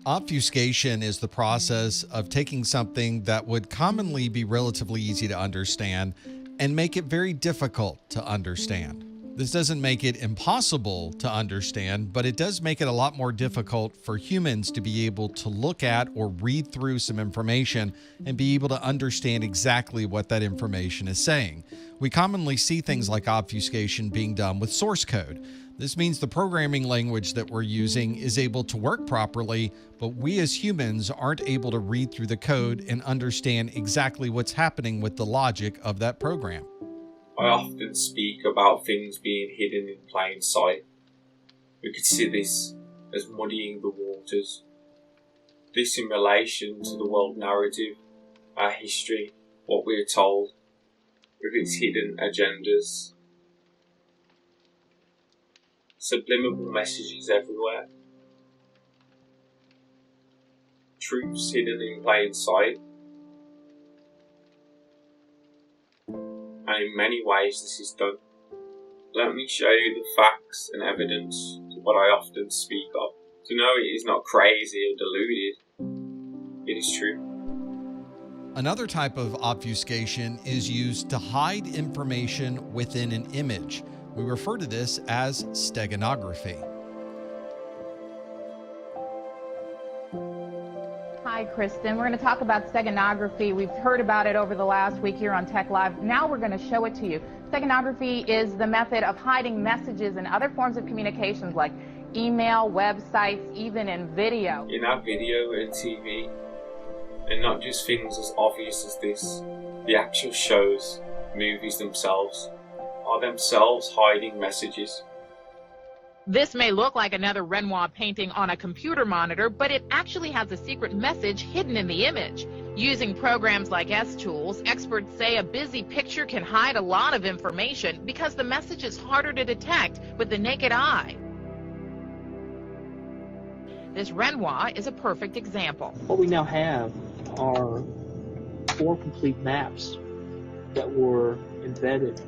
Obfuscation is the process of taking something that would commonly be relatively easy to understand and make it very difficult to understand. This doesn't make it impossible to understand, but it does make it a lot more difficult for humans to be able to look at or read through some information and be able to understand exactly what that information is saying. We commonly see things like obfuscation being done with source code. This means the programming language that we're using is able to work properly, but we as humans aren't able to read through the code and understand exactly what's happening with the logic of that program. I often speak about things being hidden in plain sight. We could see this as muddying the waters. This in relation to the world narrative, our history, what we are told, with its hidden agendas. Subliminal messages everywhere. Truths hidden in plain sight. And in many ways this is done. Let me show you the facts and evidence to what I often speak of. To know it is not crazy or deluded. It is true. Another type of obfuscation is used to hide information within an image. We refer to this as steganography. Hi, Kristen. We're going to talk about steganography. We've heard about it over the last week here on Tech Live. Now we're going to show it to you. Steganography is the method of hiding messages and other forms of communications like email, websites, even in video. In our video and TV, and not just things as obvious as this, the actual shows, movies themselves, are themselves hiding messages. This may look like another Renoir painting on a computer monitor, but it actually has a secret message hidden in the image. Using programs like S-Tools, experts say a busy picture can hide a lot of information because the message is harder to detect with the naked eye. This Renoir is a perfect example. What we now have are 4 complete maps that were embedded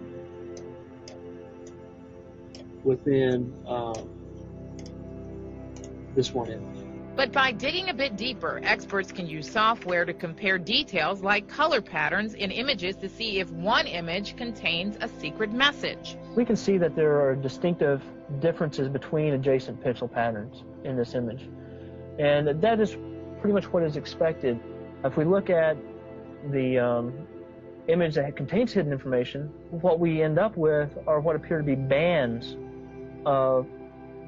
within this one image. But by digging a bit deeper, experts can use software to compare details like color patterns in images to see if one image contains a secret message. We can see that there are distinctive differences between adjacent pixel patterns in this image. And that is pretty much what is expected. If we look at the image that contains hidden information, what we end up with are what appear to be bands of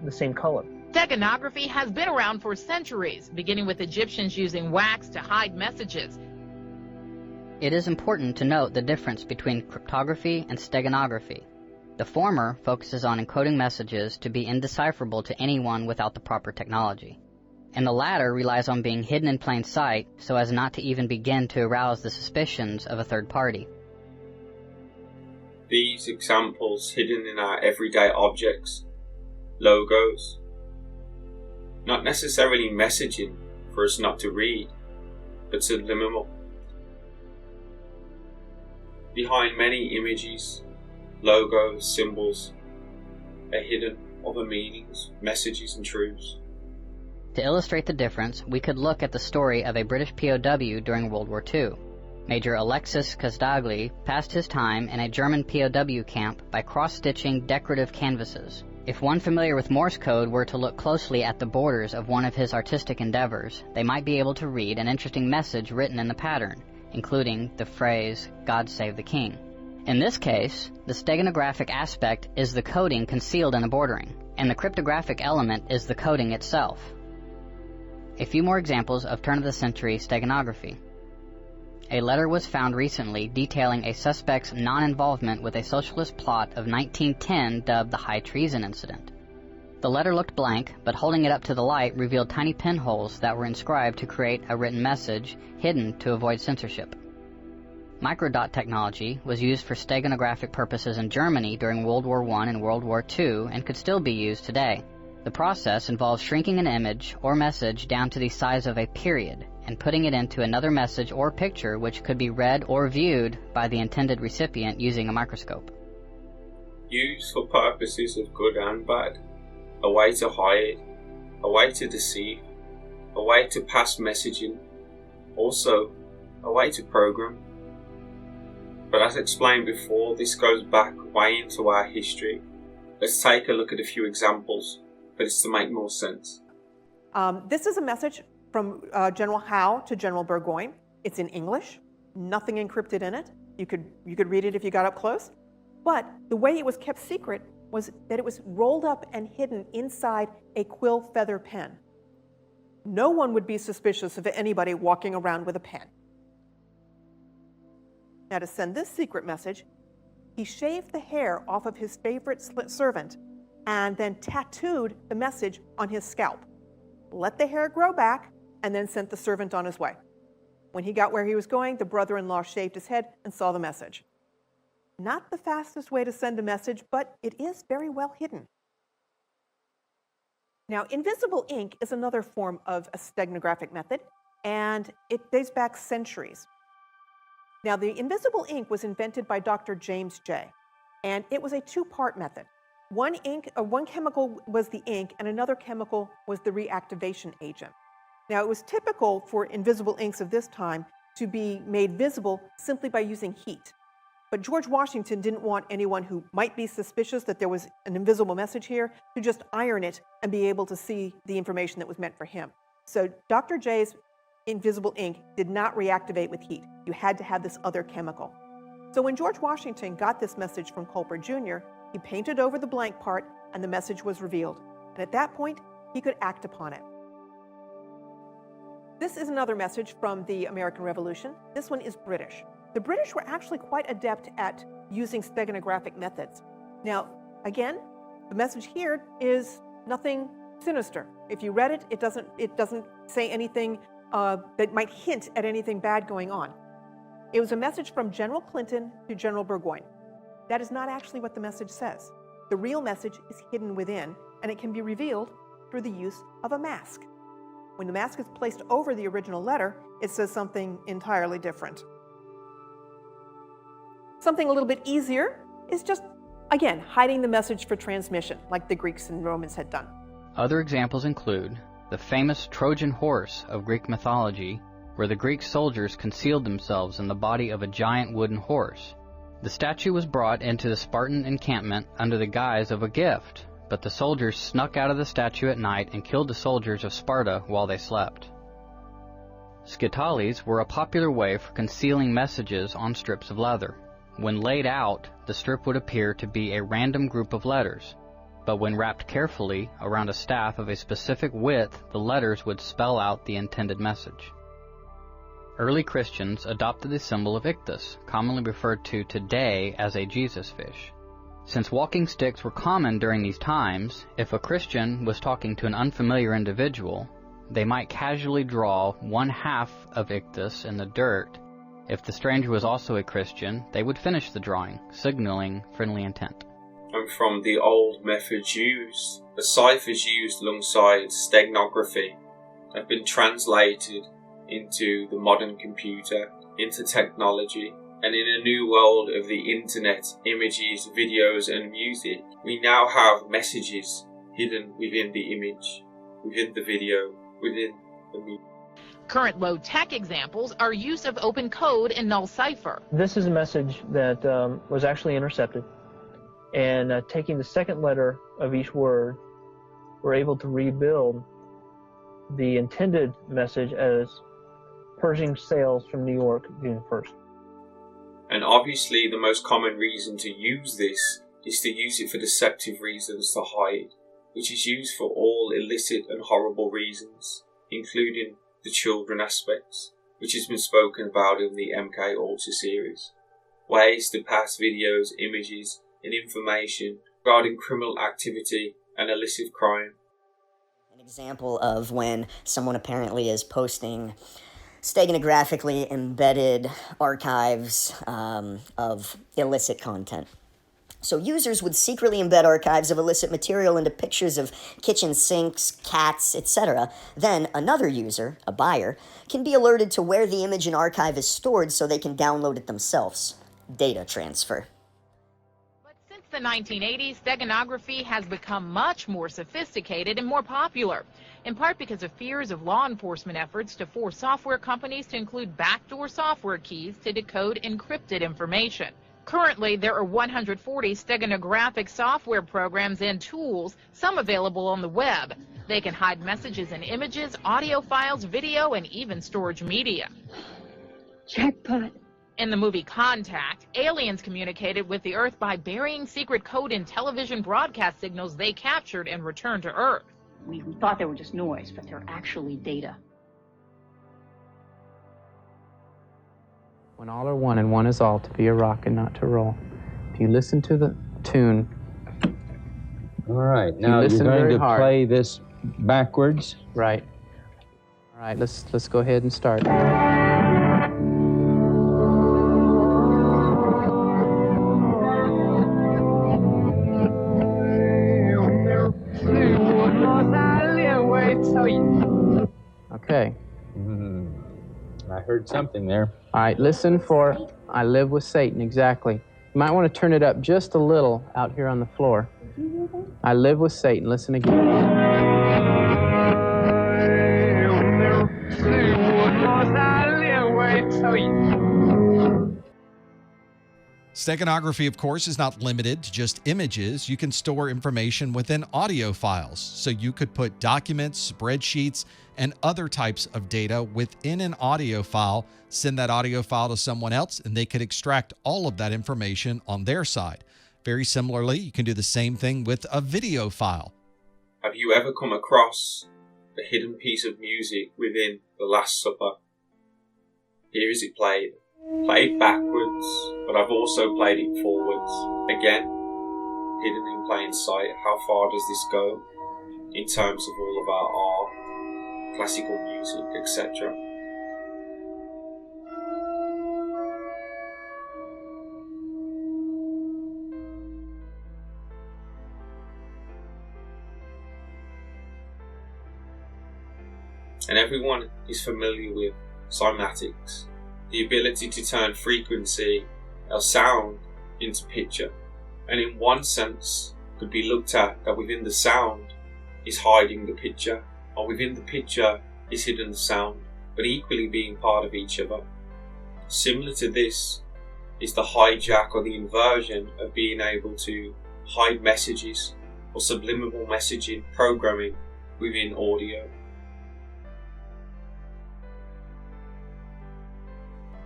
the same color. Steganography has been around for centuries, beginning with Egyptians using wax to hide messages. It is important to note the difference between cryptography and steganography. The former focuses on encoding messages to be indecipherable to anyone without the proper technology, and the latter relies on being hidden in plain sight so as not to even begin to arouse the suspicions of a third party. These examples hidden in our everyday objects, logos, not necessarily messaging for us not to read, but subliminal. Behind many images, logos, symbols, are hidden other meanings, messages and truths. To illustrate the difference, we could look at the story of a British POW during World War II. Major Alexis Kosdagli passed his time in a German POW camp by cross-stitching decorative canvases. If one familiar with Morse code were to look closely at the borders of one of his artistic endeavors, they might be able to read an interesting message written in the pattern, including the phrase, "God save the King." In this case, the steganographic aspect is the coding concealed in the bordering, and the cryptographic element is the coding itself. A few more examples of turn-of-the-century steganography. A letter was found recently detailing a suspect's non-involvement with a socialist plot of 1910 dubbed the High Treason Incident. The letter looked blank, but holding it up to the light revealed tiny pinholes that were inscribed to create a written message hidden to avoid censorship. Microdot technology was used for steganographic purposes in Germany during World War I and World War II and could still be used today. The process involves shrinking an image or message down to the size of a period and putting it into another message or picture which could be read or viewed by the intended recipient using a microscope. Used for purposes of good and bad, a way to hide a way to deceive, a way to pass messaging, also a way to program. But as explained before, this goes back way into our history. Let's take a look at a few examples for this to make more sense. This is a message from General Howe to General Burgoyne. It's in English, nothing encrypted in it. You could read it if you got up close. But the way it was kept secret was that it was rolled up and hidden inside a quill feather pen. No one would be suspicious of anybody walking around with a pen. Now, to send this secret message, he shaved the hair off of his favorite servant and then tattooed the message on his scalp, let the hair grow back, and then sent the servant on his way. When he got where he was going, the brother-in-law shaved his head and saw the message. Not the fastest way to send a message, but it is very well hidden. Now, invisible ink is another form of a steganographic method, and it dates back centuries. Now, the invisible ink was invented by Dr. James Jay, and it was a two-part method. One chemical was the ink, and another chemical was the reactivation agent. Now, it was typical for invisible inks of this time to be made visible simply by using heat. But George Washington didn't want anyone who might be suspicious that there was an invisible message here to just iron it and be able to see the information that was meant for him. So Dr. J's invisible ink did not reactivate with heat. You had to have this other chemical. So when George Washington got this message from Culper Jr., he painted over the blank part and the message was revealed. And at that point, he could act upon it. This is another message from the American Revolution. This one is British. The British were actually quite adept at using steganographic methods. Now, again, the message here is nothing sinister. If you read it, it doesn't say anything that might hint at anything bad going on. It was a message from General Clinton to General Burgoyne. That is not actually what the message says. The real message is hidden within, and it can be revealed through the use of a mask. When the mask is placed over the original letter, it says something entirely different. Something a little bit easier is just, again, hiding the message for transmission, like the Greeks and Romans had done. Other examples include the famous Trojan horse of Greek mythology, where the Greek soldiers concealed themselves in the body of a giant wooden horse. The statue was brought into the Spartan encampment under the guise of a gift, but the soldiers snuck out of the statue at night and killed the soldiers of Sparta while they slept. Scytales were a popular way for concealing messages on strips of leather. When laid out, the strip would appear to be a random group of letters, but when wrapped carefully around a staff of a specific width, the letters would spell out the intended message. Early Christians adopted the symbol of ichthus, commonly referred to today as a Jesus fish. Since walking sticks were common during these times, if a Christian was talking to an unfamiliar individual, they might casually draw one half of ichthus in the dirt. If the stranger was also a Christian, they would finish the drawing, signaling friendly intent. And from the old methods used, the ciphers used alongside steganography have been translated into the modern computer, into technology, and in a new world of the internet, images, videos and music, we now have messages hidden within the image, within the video, within the music. Current low-tech examples are use of open code and null cipher. This is a message that was actually intercepted, and taking the second letter of each word, we're able to rebuild the intended message as Pershing sails from New York June 1st. And obviously the most common reason to use this is to use it for deceptive reasons to hide, which is used for all illicit and horrible reasons, including the children aspects, which has been spoken about in the MK Ultra series. Ways to pass videos, images and information regarding criminal activity and illicit crime. An example of when someone apparently is posting steganographically embedded archives of illicit content. So users would secretly embed archives of illicit material into pictures of kitchen sinks, cats, etc. Then another user, a buyer, can be alerted to where the image and archive is stored so they can download it themselves. Data transfer. But since the 1980s, steganography has become much more sophisticated and more popular, in part because of fears of law enforcement efforts to force software companies to include backdoor software keys to decode encrypted information. Currently, there are 140 steganographic software programs and tools, some available on the web. They can hide messages and images, audio files, video, and even storage media. Jackpot. In the movie Contact, aliens communicated with the Earth by burying secret code in television broadcast signals they captured and returned to Earth. We thought they were just noise, but they're actually data. When all are one and one is all, to be a rock and not to roll. If you listen to the tune. All right, now you're going to play this backwards. Right. All right, let's go ahead and start. Okay. I heard something there. All right, listen for I live with Satan, exactly. You might want to turn it up just a little out here on the floor. I live with Satan, listen again. Steganography, of course, is not limited to just images. You can store information within audio files. So you could put documents, spreadsheets, and other types of data within an audio file, send that audio file to someone else, and they could extract all of that information on their side. Very similarly, you can do the same thing with a video file. Have you ever come across a hidden piece of music within The Last Supper? Here is it played backwards, but I've also played it forwards. Again, hidden in plain sight. How far does this go in terms of all of our art, classical music, etc.? And everyone is familiar with cymatics, the ability to turn frequency or sound into picture, and in one sense could be looked at that within the sound is hiding the picture, or within the picture is hidden the sound, but equally being part of each other. Similar to this is the hijack or the inversion of being able to hide messages or subliminal messaging programming within audio,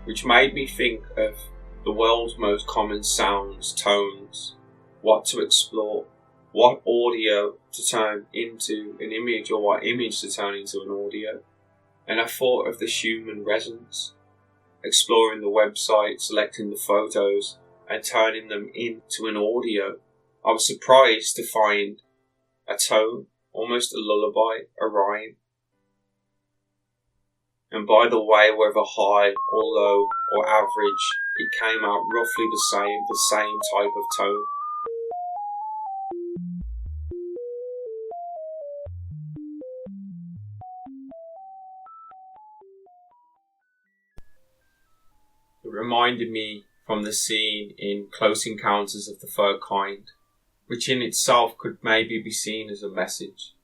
which made me think of the world's most common sounds, tones, what to explore, what audio to turn into an image, or what image to turn into an audio. And I thought of the Schumann resonance, exploring the website, selecting the photos and turning them into an audio. I was surprised to find a tone, almost a lullaby, a rhyme. And by the way, whether high or low or average, it came out roughly the same type of tone. It reminded me from the scene in Close Encounters of the Third Kind, which in itself could maybe be seen as a message.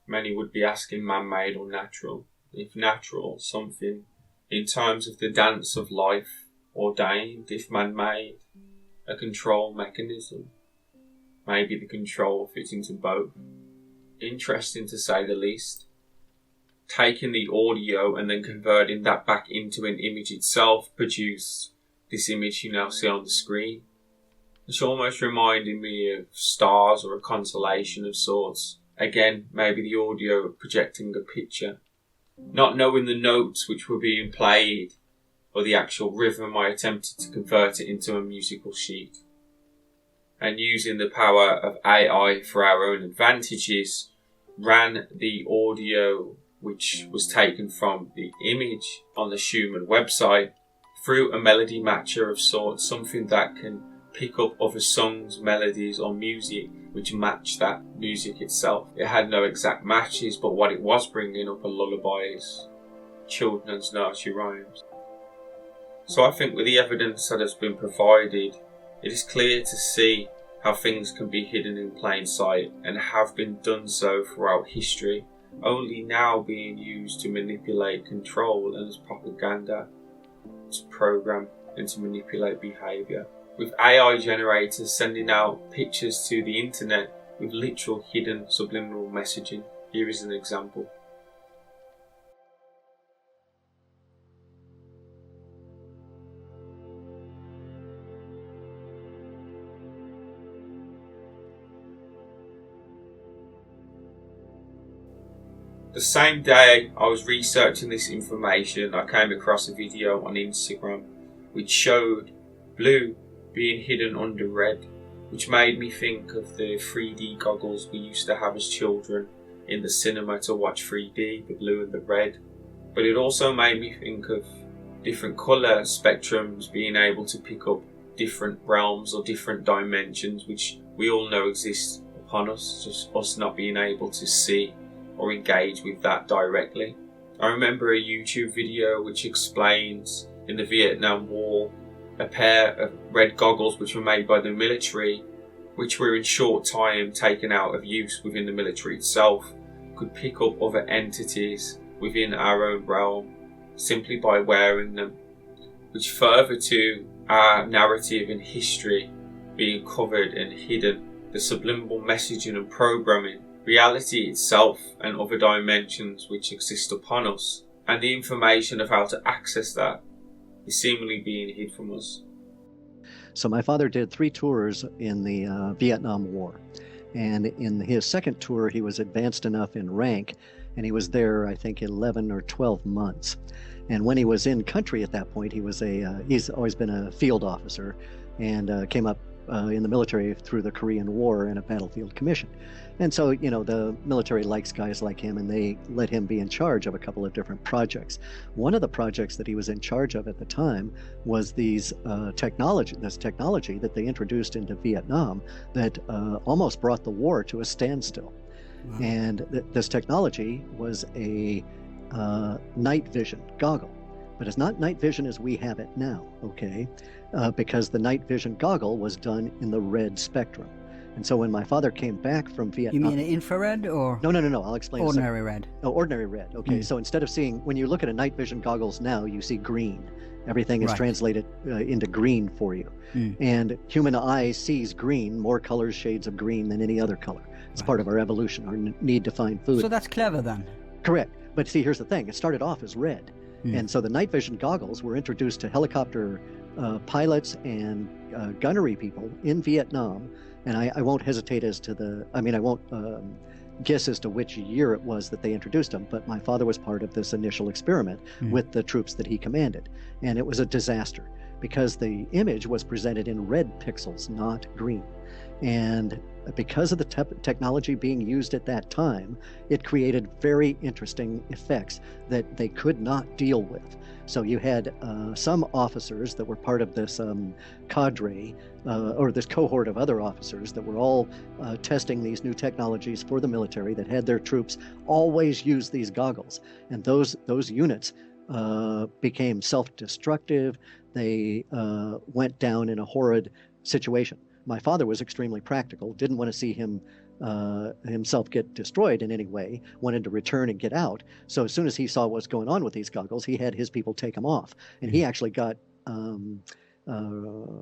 Many would be asking man-made or natural. If natural, something in terms of the dance of life, ordained, if man-made, a control mechanism. Maybe the control fits into both. Interesting to say the least. Taking the audio and then converting that back into an image itself produced this image you now see on the screen. It's almost reminding me of stars or a constellation of sorts. Again, maybe the audio projecting a picture. Not knowing the notes which were being played or the actual rhythm, I attempted to convert it into a musical sheet. And using the power of AI for our own advantages, ran the audio which was taken from the image on the Schumann website through a melody matcher of sorts, something that can pick up other songs, melodies or music which match that music itself. It had no exact matches, but what it was bringing up are lullabies, children's nursery rhymes. So I think with the evidence that has been provided, it is clear to see how things can be hidden in plain sight and have been done so throughout history, only now being used to manipulate, control, and as propaganda, to program and to manipulate behaviour. With AI generators sending out pictures to the internet with literal hidden subliminal messaging. Here is an example. The same day I was researching this information, I came across a video on Instagram which showed blue being hidden under red, which made me think of the 3D goggles we used to have as children in the cinema to watch 3D, the blue and the red. But it also made me think of different colour spectrums being able to pick up different realms or different dimensions which we all know exist upon us, just us not being able to see or engage with that directly. I remember a YouTube video which explains in the Vietnam War a pair of red goggles which were made by the military, which were in short time taken out of use within the military itself, could pick up other entities within our own realm simply by wearing them, which further to our narrative and history being covered and hidden, the subliminal messaging and programming, reality itself and other dimensions which exist upon us, and the information of how to access that is seemingly being hid from us. So my father did 3 tours in the Vietnam War. And in his second tour, he was advanced enough in rank, and he was there, I think, 11 or 12 months. And when he was in country at that point, he was he's always been a field officer and came up in the military through the Korean War in a battlefield commission. And so, you know, the military likes guys like him, and they let him be in charge of a couple of different projects. One of the projects that he was in charge of at the time was this technology that they introduced into Vietnam that almost brought the war to a standstill. Wow. And this technology was a night vision goggle. But it's not night vision as we have it now, okay? Because the night vision goggle was done in the red spectrum. And so when my father came back from Vietnam... You mean infrared or... No, I'll explain. Ordinary red. Oh, ordinary red, okay. So instead of seeing... When you look at a night vision goggles now, you see green. Everything is translated into green for you. And human eye sees green, more colors, shades of green than any other color. It's part of our evolution, our need to find food. So that's clever then. Correct. But see, here's the thing. It started off as red. And so the night vision goggles were introduced to helicopter pilots and gunnery people in Vietnam. And I won't hesitate as to I won't guess as to which year it was that they introduced them, but my father was part of this initial experiment with the troops that he commanded. And it was a disaster because the image was presented in red pixels, not green. And because of the technology being used at that time, it created very interesting effects that they could not deal with. So you had some officers that were part of this cadre, or this cohort of other officers that were all testing these new technologies for the military, that had their troops always use these goggles. And those units became self-destructive. They went down in a horrid situation. My father was extremely practical, didn't want to see himself get destroyed in any way, wanted to return and get out. So as soon as he saw what was going on with these goggles, he had his people take them off. And he actually got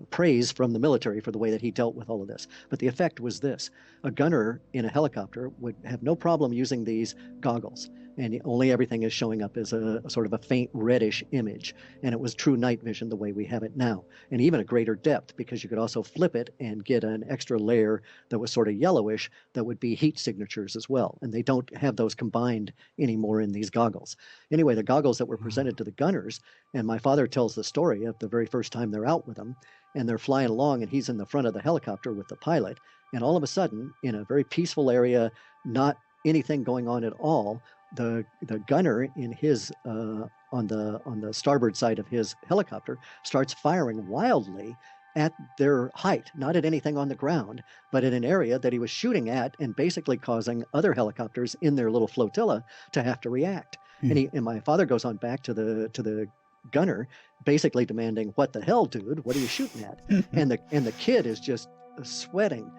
praise from the military for the way that he dealt with all of this. But the effect was this. A gunner in a helicopter would have no problem using these goggles. And only everything is showing up as a sort of a faint reddish image. And it was true night vision the way we have it now. And even a greater depth, because you could also flip it and get an extra layer that was sort of yellowish that would be heat signatures as well. And they don't have those combined anymore in these goggles. Anyway, the goggles that were presented to the gunners, and my father tells the story of the very first time they're out with them, and they're flying along and he's in the front of the helicopter with the pilot. And all of a sudden, in a very peaceful area, not anything going on at all, the gunner in his on the starboard side of his helicopter starts firing wildly at their height, not at anything on the ground, but at an area that he was shooting at, and basically causing other helicopters in their little flotilla to have to react. And my father goes on back to the gunner, basically demanding, "What the hell, dude? What are you shooting at?" And the kid is just sweating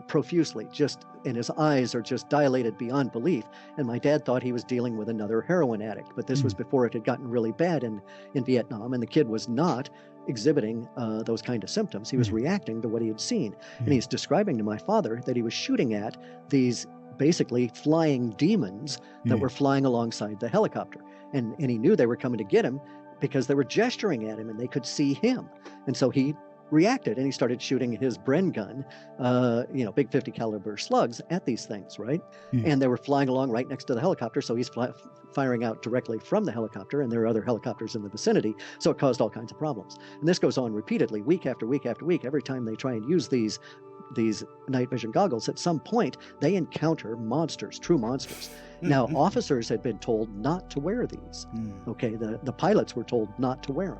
profusely, and his eyes are just dilated beyond belief. And my dad thought he was dealing with another heroin addict, but this was before it had gotten really bad in Vietnam, and the kid was not exhibiting those kind of symptoms. He was reacting to what he had seen. And he's describing to my father that he was shooting at these basically flying demons that were flying alongside the helicopter. And he knew they were coming to get him because they were gesturing at him and they could see him. And so he reacted and he started shooting his Bren gun, big 50 caliber slugs at these things, right? And they were flying along right next to the helicopter, so he's firing out directly from the helicopter, and there are other helicopters in the vicinity, so it caused all kinds of problems. And this goes on repeatedly, week after week after week. Every time they try and use these night vision goggles, at some point they encounter monsters, true monsters. Now, officers had been told not to wear these. Okay, the pilots were told not to wear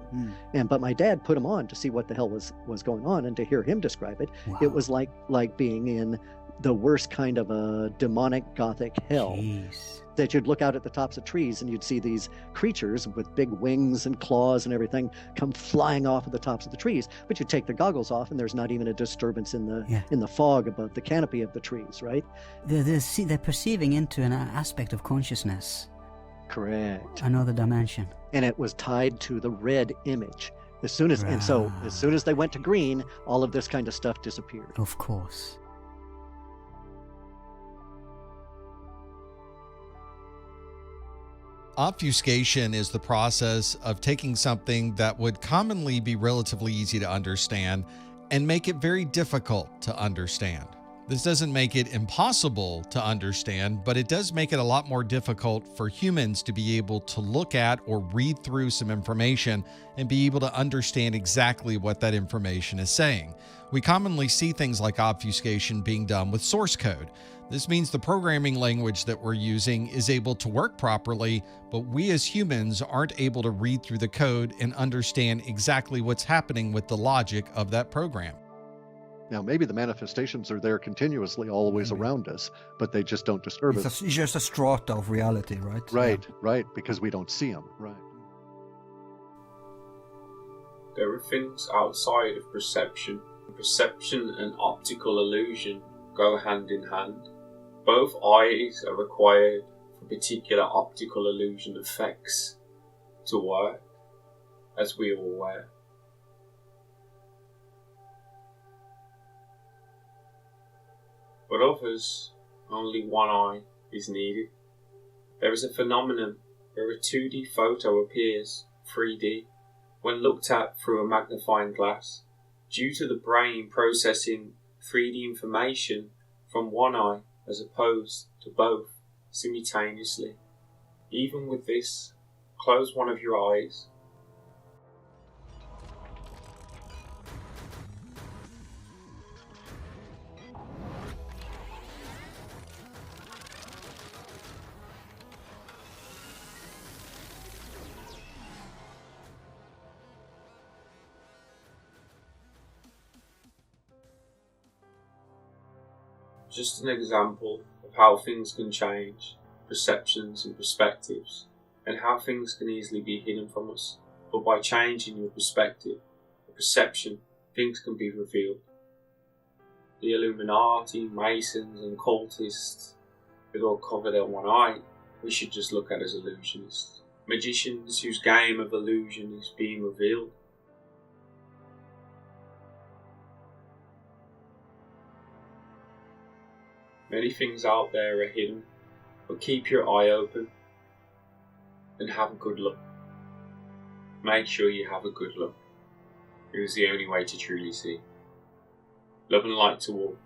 them. But my dad put them on to see what the hell was going on, and to hear him describe it, it was like being in the worst kind of a demonic gothic hell. Jeez. That you'd look out at the tops of trees and you'd see these creatures with big wings and claws and everything come flying off of the tops of the trees. But you take the goggles off and there's not even a disturbance in the fog above the canopy of the trees, right? They're perceiving into an aspect of consciousness. Correct. Another dimension. And it was tied to the red image. And so as soon as they went to green, all of this kind of stuff disappeared. Of course. Obfuscation is the process of taking something that would commonly be relatively easy to understand and make it very difficult to understand. This doesn't make it impossible to understand, but it does make it a lot more difficult for humans to be able to look at or read through some information and be able to understand exactly what that information is saying. We commonly see things like obfuscation being done with source code. This means the programming language that we're using is able to work properly, but we as humans aren't able to read through the code and understand exactly what's happening with the logic of that program. Now, maybe the manifestations are there continuously always around us, but they just don't disturb us. It's just a strata of reality, right? Right, because we don't see them, right. There are things outside of perception. Perception and optical illusion go hand in hand. Both eyes are required for particular optical illusion effects to work, as we are aware. But others, only one eye is needed. There is a phenomenon where a 2D photo appears 3D when looked at through a magnifying glass, due to the brain processing 3D information from one eye as opposed to both simultaneously. Even with this, close one of your eyes. Just an example of how things can change, perceptions and perspectives, and how things can easily be hidden from us. But by changing your perspective or perception, things can be revealed. The Illuminati, Masons and cultists, with all covered in one eye, we should just look at as illusionists. Magicians whose game of illusion is being revealed. Many things out there are hidden, but keep your eye open and have a good look. Make sure you have a good look. It is the only way to truly see. Love and light to all.